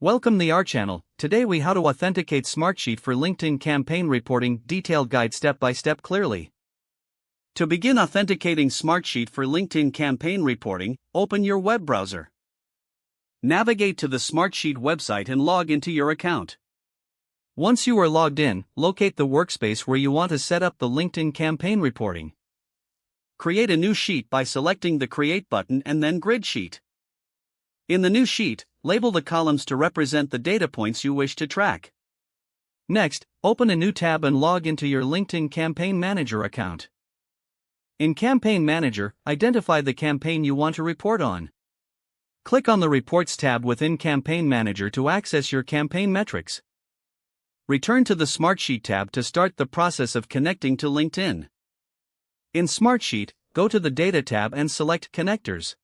Welcome to our channel. Today we how to authenticate Smartsheet for LinkedIn campaign reporting, detailed guide step by step clearly. To begin authenticating Smartsheet for LinkedIn campaign reporting, open your web browser. Navigate to the Smartsheet website and log into your account. Once you are logged in, locate the workspace where you want to set up the LinkedIn campaign reporting. Create a new sheet by selecting the Create button and then Grid Sheet. In the new sheet, label the columns to represent the data points you wish to track. Next, open a new tab and log into your LinkedIn Campaign Manager account. In Campaign Manager, identify the campaign you want to report on. Click on the Reports tab within Campaign Manager to access your campaign metrics. Return to the Smartsheet tab to start the process of connecting to LinkedIn. In Smartsheet, go to the Data tab and select Connectors.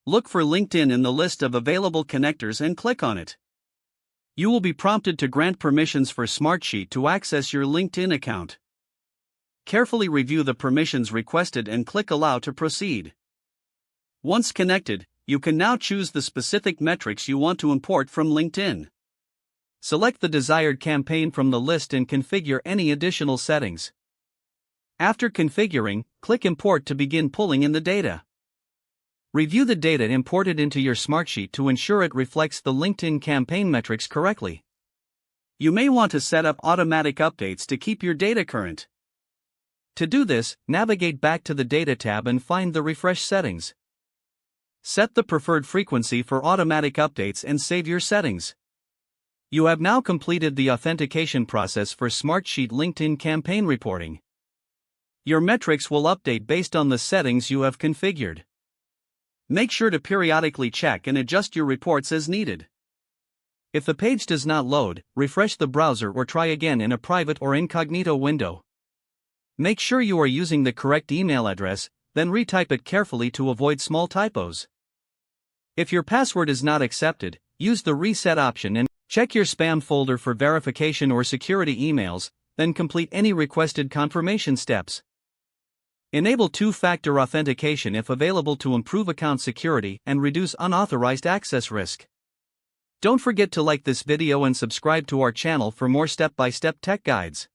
Look for LinkedIn in the list of available connectors and click on it. You will be prompted to grant permissions for Smartsheet to access your LinkedIn account. Carefully review the permissions requested and click Allow to proceed. Once connected, you can now choose the specific metrics you want to import from LinkedIn. Select the desired campaign from the list and configure any additional settings. After configuring, click Import to begin pulling in the data. Review the data imported into your Smartsheet to ensure it reflects the LinkedIn campaign metrics correctly. You may want to set up automatic updates to keep your data current. To do this, navigate back to the Data tab and find the Refresh settings. Set the preferred frequency for automatic updates and save your settings. You have now completed the authentication process for Smartsheet LinkedIn campaign reporting. Your metrics will update based on the settings you have configured. Make sure to periodically check and adjust your reports as needed. If the page does not load, refresh the browser or try again in a private or incognito window. Make sure you are using the correct email address, then retype it carefully to avoid small typos. If your password is not accepted, use the Reset option and check your spam folder for verification or security emails, then complete any requested confirmation steps. Enable two-factor authentication if available to improve account security and reduce unauthorized access risk. Don't forget to like this video and subscribe to our channel for more step-by-step tech guides.